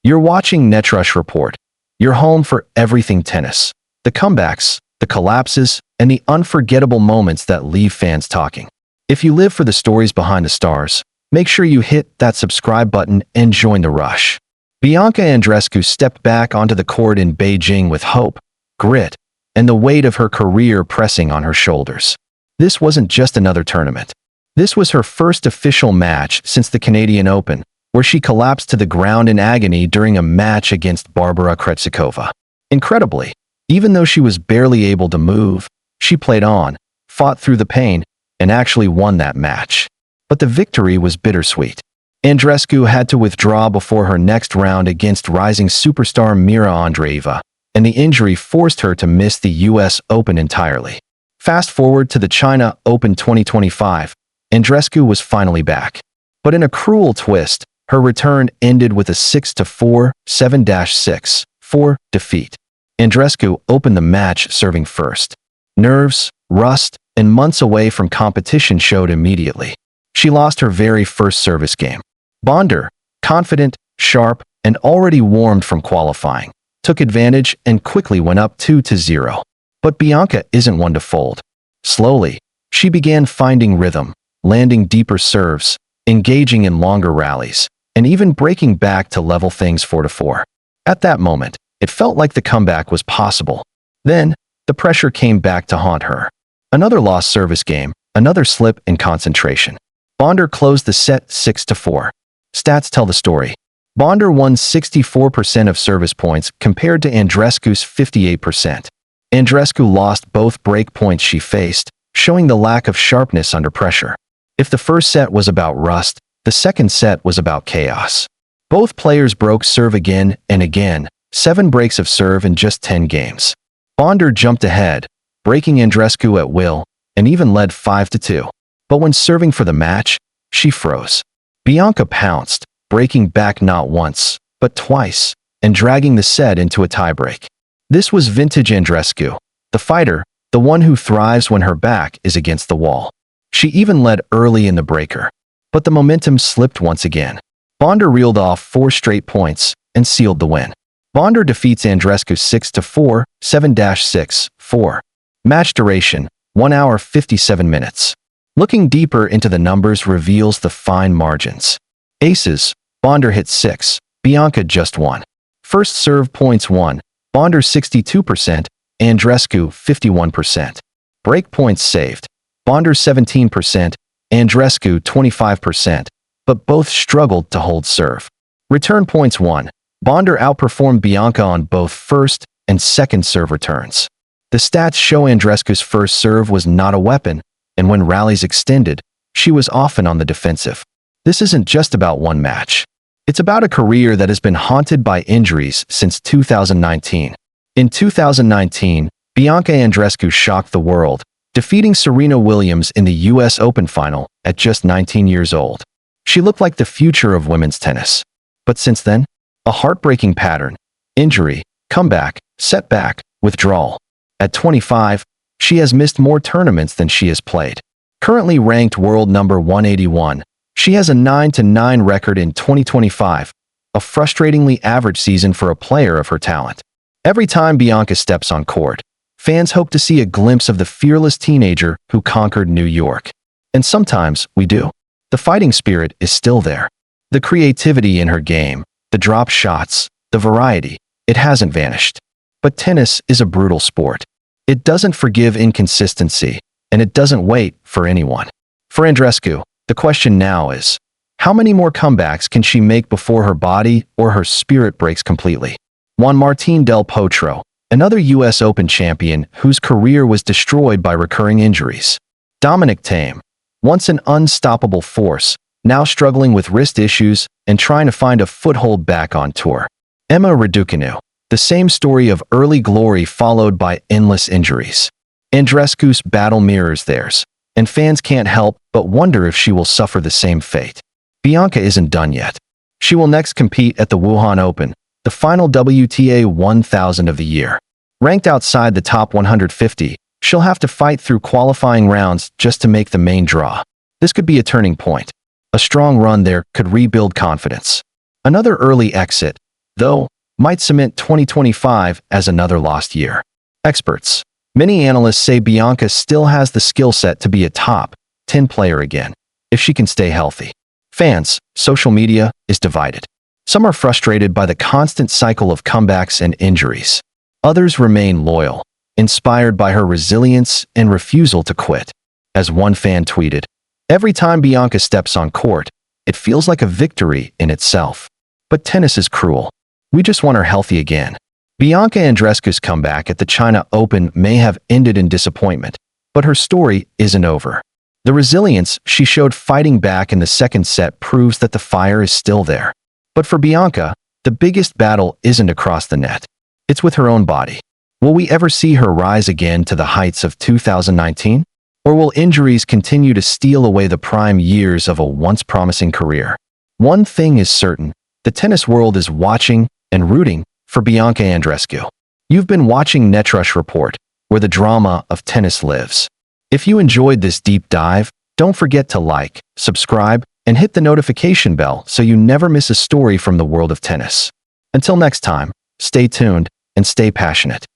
You're watching Netrush Report, your home for everything tennis. The comebacks, the collapses, and the unforgettable moments that leave fans talking. If you live for the stories behind the stars, make sure you hit that subscribe button and join the rush. Bianca Andreescu stepped back onto the court in Beijing with hope, grit, and the weight of her career pressing on her shoulders. This wasn't just another tournament. This was her first official match since the Canadian Open, where she collapsed to the ground in agony during a match against Barbara Krejcikova. Incredibly, even though she was barely able to move, she played on, fought through the pain, and actually won that match. But the victory was bittersweet. Andreescu had to withdraw before her next round against rising superstar Mira Andreeva, and the injury forced her to miss the US Open entirely. Fast forward to the China Open 2025, Andreescu was finally back. But in a cruel twist, her return ended with a 6-4, 7-6, 4 defeat. Andreescu opened the match serving first. Nerves, rust, and months away from competition showed immediately. She lost her very first service game. Bondar, confident, sharp, and already warmed from qualifying, took advantage and quickly went up 2-0. But Bianca isn't one to fold. Slowly, she began finding rhythm, landing deeper serves, engaging in longer rallies, and even breaking back to level things 4-4. At that moment, it felt like the comeback was possible. Then, the pressure came back to haunt her. Another lost service game, another slip in concentration. Bondar closed the set 6-4. Stats tell the story. Bondar won 64% of service points compared to Andreescu's 58%. Andreescu lost both break points she faced, showing the lack of sharpness under pressure. If the first set was about rust, the second set was about chaos. Both players broke serve again and again, 7 breaks of serve in just 10 games. Bondar jumped ahead, breaking Andreescu at will, and even led 5-2. But when serving for the match, she froze. Bianca pounced, breaking back not once, but twice, and dragging the set into a tiebreak. This was vintage Andreescu, the fighter, the one who thrives when her back is against the wall. She even led early in the breaker. But the momentum slipped once again. Bondar reeled off 4 straight points and sealed the win. Bondar defeats Andreescu 6-4, 7-6, 4. Match duration, 1 hour 57 minutes. Looking deeper into the numbers reveals the fine margins. Aces, Bondar hit 6, Bianca just 1. First serve points 1, Bondar 62%, Andreescu 51%. Break points saved, Bondar 17%, Andreescu 25%, but both struggled to hold serve. Return points 1, Bondar outperformed Bianca on both first and second serve returns. The stats show Andreescu's first serve was not a weapon, and when rallies extended, she was often on the defensive. This isn't just about one match. It's about a career that has been haunted by injuries since 2019. In 2019, Bianca Andreescu shocked the world, defeating Serena Williams in the US Open final at just 19 years old. She looked like the future of women's tennis. But since then, a heartbreaking pattern: injury, comeback, setback, withdrawal. At 25, she has missed more tournaments than she has played. Currently ranked world number 181, she has a 9-9 record in 2025, a frustratingly average season for a player of her talent. Every time Bianca steps on court, fans hope to see a glimpse of the fearless teenager who conquered New York. And sometimes we do. The fighting spirit is still there. The creativity in her game, the drop shots, the variety, it hasn't vanished. But tennis is a brutal sport. It doesn't forgive inconsistency, and it doesn't wait for anyone. For Andreescu, the question now is, how many more comebacks can she make before her body or her spirit breaks completely? Juan Martín del Potro, another US Open champion whose career was destroyed by recurring injuries. Dominic Thiem, once an unstoppable force, now struggling with wrist issues and trying to find a foothold back on tour. Emma Raducanu, the same story of early glory followed by endless injuries. Andreescu's battle mirrors theirs, and fans can't help but wonder if she will suffer the same fate. Bianca isn't done yet. She will next compete at the Wuhan Open, the final WTA 1000 of the year. Ranked outside the top 150, she'll have to fight through qualifying rounds just to make the main draw. This could be a turning point. A strong run there could rebuild confidence. Another early exit, though, might cement 2025 as another lost year. Experts. Many analysts say Bianca still has the skill set to be a top 10 player again, if she can stay healthy. Fans, social media is divided. Some are frustrated by the constant cycle of comebacks and injuries. Others remain loyal, inspired by her resilience and refusal to quit. As one fan tweeted, "Every time Bianca steps on court, it feels like a victory in itself. But tennis is cruel. We just want her healthy again." Bianca Andreescu's comeback at the China Open may have ended in disappointment, but her story isn't over. The resilience she showed fighting back in the second set proves that the fire is still there. But for Bianca, the biggest battle isn't across the net. It's with her own body. Will we ever see her rise again to the heights of 2019? Or will injuries continue to steal away the prime years of a once promising career? One thing is certain, the tennis world is watching and rooting for Bianca Andreescu. You've been watching Netrush Report, where the drama of tennis lives. If you enjoyed this deep dive, don't forget to like, subscribe, and hit the notification bell so you never miss a story from the world of tennis. Until next time, stay tuned and stay passionate.